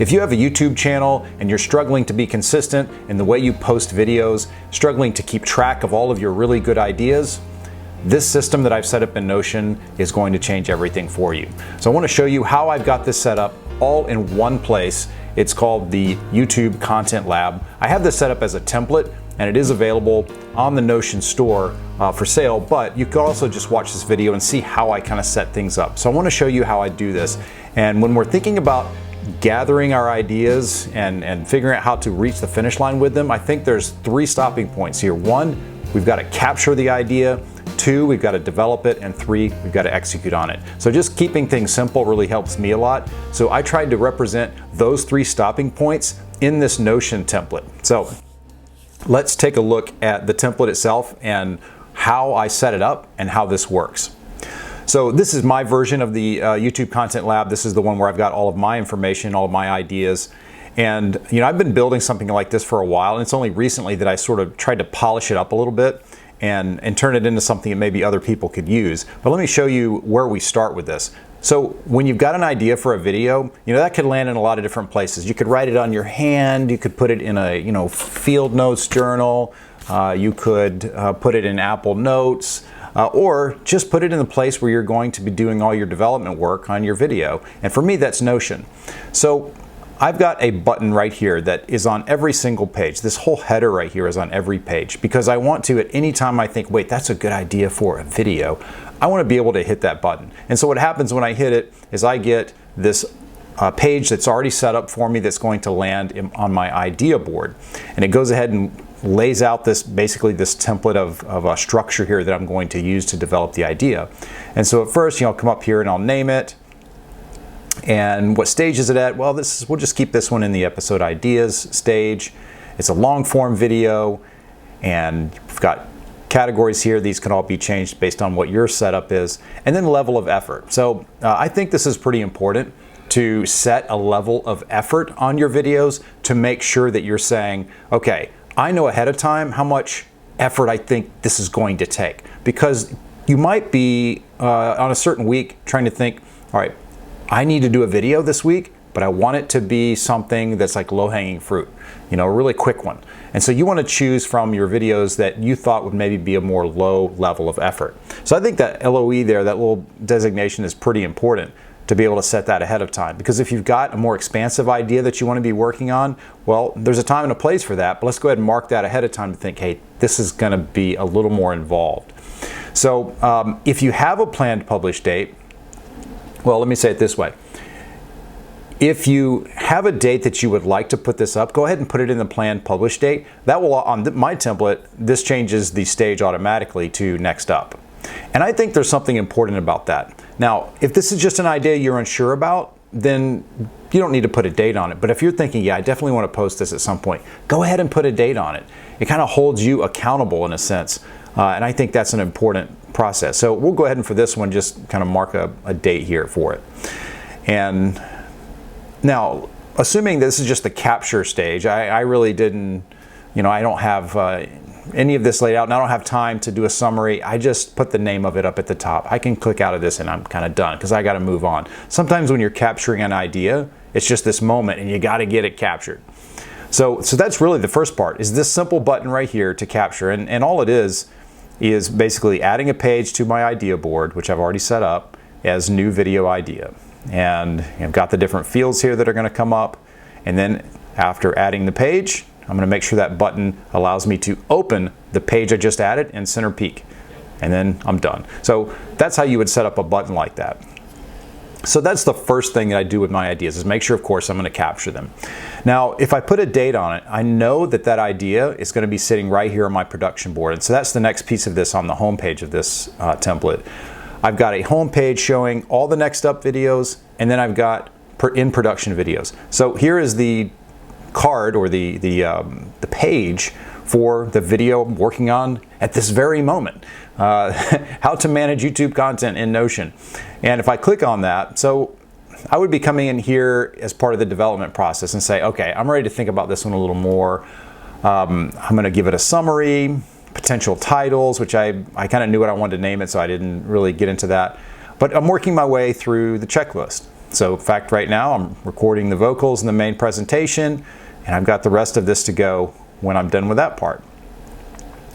If you have a YouTube channel and you're struggling to be consistent in the way you post videos, struggling to keep track of all of your really good ideas, this system that I've set up in Notion is going to change everything for you. So I want to show you how I've got this set up all in one place. It's called the YouTube Content Lab. I have this set up as a template, and it is available on the Notion store for sale, but you can also just watch this video and see how I kind of set things up. So I want to show you how I do this. And when we're thinking about gathering our ideas and figuring out how to reach the finish line with them, I think there's 3 stopping points here. 1, we've got to capture the idea. 2, we've got to develop it, and 3, we've got to execute on it. So just keeping things simple really helps me a lot. So I tried to represent those 3 stopping points in this Notion template. So let's take a look at the template itself and how I set it up and how this works. So this is my version of the YouTube Content Lab. This is the one where I've got all of my information, all of my ideas. And I've been building something like this for a while, and it's only recently that I sort of tried to polish it up a little bit and turn it into something that maybe other people could use. But let me show you where we start with this. So when you've got an idea for a video, that could land in a lot of different places. You could write it on your hand, you could put it in a field notes journal, you could put it in Apple Notes, or just put it in the place where you're going to be doing all your development work on your video. And for me, that's Notion. So I've got a button right here that is on every single page. This whole header right here is on every page because I want to, at any time I think, wait, that's a good idea for a video, I want to be able to hit that button. And so what happens when I hit it is I get this page that's already set up for me that's going to land on my idea board. And it goes ahead and lays out basically this template of a structure here that I'm going to use to develop the idea. And so at first, I'll come up here and I'll name it. And what stage is it at? Well, we'll just keep this one in the episode ideas stage. It's a long form video, and we've got categories here. These can all be changed based on what your setup is. And then level of effort. So I think this is pretty important to set a level of effort on your videos to make sure that you're saying, okay, I know ahead of time how much effort I think this is going to take. Because you might be on a certain week trying to think, all right, I need to do a video this week, but I want it to be something that's like low-hanging fruit, a really quick one. And so you want to choose from your videos that you thought would maybe be a more low level of effort. So I think that LOE there, that little designation, is pretty important to be able to set that ahead of time. Because if you've got a more expansive idea that you want to be working on, well, there's a time and a place for that, but let's go ahead and mark that ahead of time to think, hey, this is going to be a little more involved. So if you have a planned publish date, well, let me say it this way. If you have a date that you would like to put this up, go ahead and put it in the planned publish date. That will, on my template, this changes the stage automatically to next up. And I think there's something important about that. Now, if this is just an idea you're unsure about, then you don't need to put a date on it. But if you're thinking, yeah, I definitely want to post this at some point, go ahead and put a date on it. It kind of holds you accountable in a sense. And I think that's an important process. So we'll go ahead and for this one just kind of mark a date here for it. And now, assuming this is just the capture stage, I really didn't, I don't have any of this laid out, and I don't have time to do a summary. I just put the name of it up at the top. I can click out of this and I'm kind of done because I got to move on. Sometimes when you're capturing an idea, it's just this moment and you got to get it captured. So that's really the first part, is this simple button right here to capture. And all it is basically adding a page to my idea board, which I've already set up as new video idea. And I've got the different fields here that are going to come up. And then after adding the page, I'm going to make sure that button allows me to open the page I just added and center peek. And then I'm done. So that's how you would set up a button like that. So that's the first thing that I do with my ideas, is make sure, of course, I'm going to capture them. Now, if I put a date on it, I know that that idea is going to be sitting right here on my production board. And so that's the next piece of this on the home page of this template. I've got a home page showing all the next up videos, and then I've got in production videos. So here is the card, or the page for the video I'm working on at this very moment. How to manage YouTube content in Notion. And if I click on that, so I would be coming in here as part of the development process and say, okay, I'm ready to think about this one a little more. I'm going to give it a summary, potential titles, which I kind of knew what I wanted to name it, so I didn't really get into that. But I'm working my way through the checklist. So in fact, right now I'm recording the vocals in the main presentation, and I've got the rest of this to go when I'm done with that part.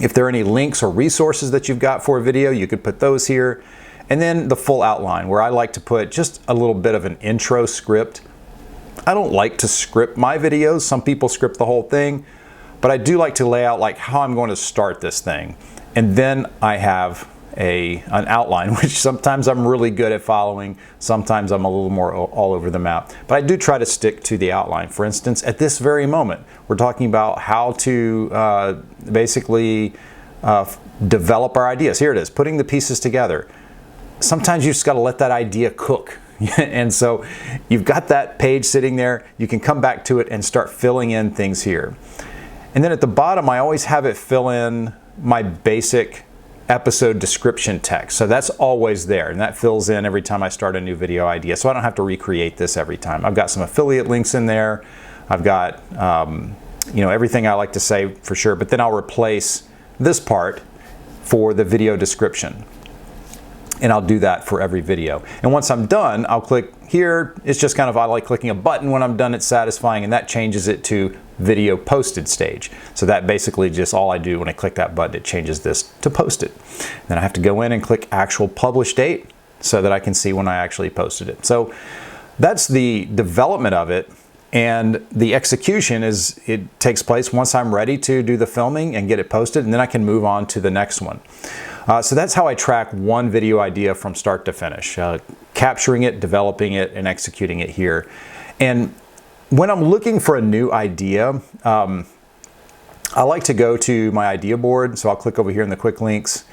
If there are any links or resources that you've got for a video, you could put those here. And then the full outline, where I like to put just a little bit of an intro script. I don't like to script my videos. Some people script the whole thing, but I do like to lay out like how I'm going to start this thing. And then I have an outline, which sometimes I'm really good at following. Sometimes I'm a little more all over the map, but I do try to stick to the outline. For instance, at this very moment, we're talking about how to basically develop our ideas. Here it is, putting the pieces together. Sometimes you just got to let that idea cook. And so you've got that page sitting there. You can come back to it and start filling in things here. And then at the bottom, I always have it fill in my basic episode description text. So that's always there, and that fills in every time I start a new video idea. So I don't have to recreate this every time. I've got some affiliate links in there. I've got everything I like to say for sure, but then I'll replace this part for the video description. And I'll do that for every video. And once I'm done, I'll click here. It's just kind of, I like clicking a button when I'm done, it's satisfying, and that changes it to video posted stage. So that basically just all I do when I click that button, it changes this to posted. Then I have to go in and click actual publish date so that I can see when I actually posted it. So that's the development of it. And the execution it takes place once I'm ready to do the filming and get it posted, and then I can move on to the next one. So that's how I track one video idea from start to finish, capturing it, developing it, and executing it here. And when I'm looking for a new idea, I like to go to my idea board. So I'll click over here in the quick links,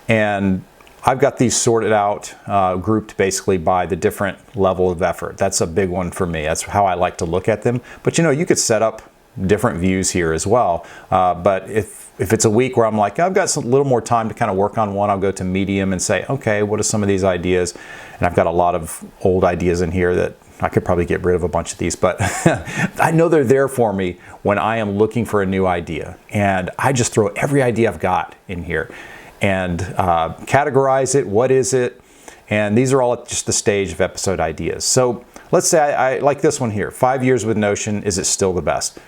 and I've got these sorted out, grouped basically by the different level of effort. That's a big one for me. That's how I like to look at them. But you could set up different views here as well. But if it's a week where I'm like, I've got a little more time to kind of work on one, I'll go to medium and say, okay, what are some of these ideas? And I've got a lot of old ideas in here that I could probably get rid of a bunch of these, but I know they're there for me when I am looking for a new idea. And I just throw every idea I've got in here and categorize it. What is it? And these are all at just the stage of episode ideas. So let's say I like this one here, 5 years with Notion, is it still the best?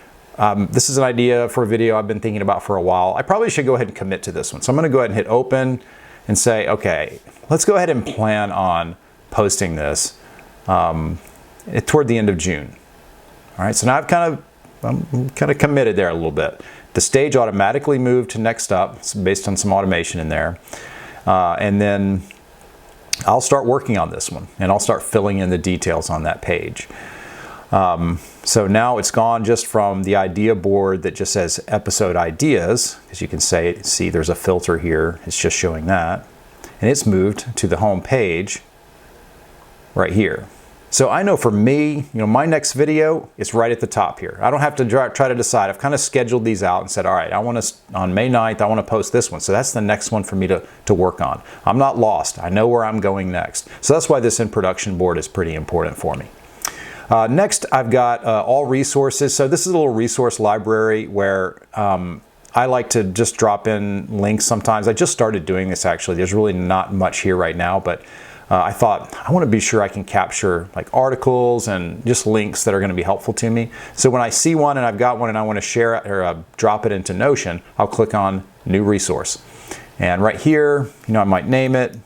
This is an idea for a video I've been thinking about for a while. I probably should go ahead and commit to this one. So I'm going to go ahead and hit open and say, okay, let's go ahead and plan on posting this toward the end of June. All right, so now I'm kind of committed there a little bit. The stage automatically moved to next up, based on some automation in there. And then I'll start working on this one, and I'll start filling in the details on that page. So now it's gone just from the idea board that just says episode ideas, as you can see there's a filter here, it's just showing that, and it's moved to the home page right here. So I know for me, my next video is right at the top here. I don't have to try to decide. I've kind of scheduled these out and said, all right, on May 9th, I want to post this one. So that's the next one for me to work on. I'm not lost. I know where I'm going next. So that's why this in production board is pretty important for me. Next, I've got all resources. So this is a little resource library where I like to just drop in links sometimes. I just started doing this actually. There's really not much here right now, but I thought I want to be sure I can capture like articles and just links that are going to be helpful to me. So when I see one and I've got one and I want to share it or drop it into Notion, I'll click on new resource. And right here, I might name it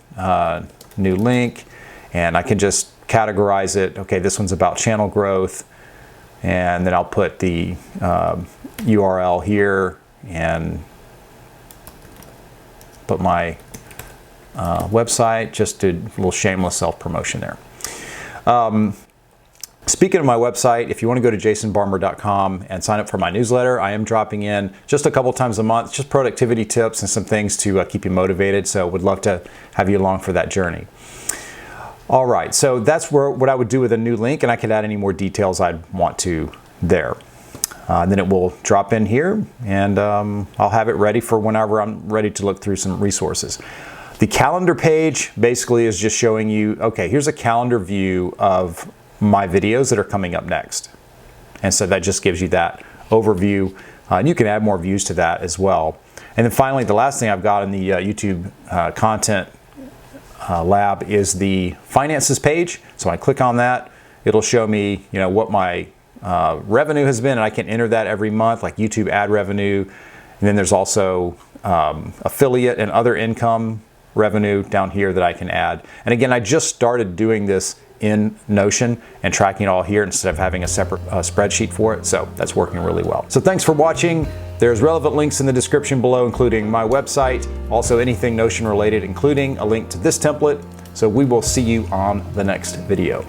new link, and I can just categorize it. Okay, this one's about channel growth, and then I'll put the URL here and put my website, just did a little shameless self-promotion there. Speaking of my website, if you want to go to jasonbarmer.com and sign up for my newsletter, I am dropping in just a couple times a month, just productivity tips and some things to keep you motivated. So would love to have you along for that journey. All right, so that's what I would do with a new link, and I could add any more details I'd want to there. Then it will drop in here, and I'll have it ready for whenever I'm ready to look through some resources. The calendar page basically is just showing you, okay, here's a calendar view of my videos that are coming up next. And so that just gives you that overview. And you can add more views to that as well. And then finally, the last thing I've got in the YouTube content lab is the finances page. So I click on that. It'll show me, you know, what my revenue has been, and I can enter that every month, like YouTube ad revenue. And then there's also affiliate and other income revenue down here that I can add. And again, I just started doing this in Notion and tracking it all here instead of having a separate spreadsheet for it. So that's working really well. So thanks for watching. There's relevant links in the description below, including my website, also anything Notion related, including a link to this template. So we will see you on the next video.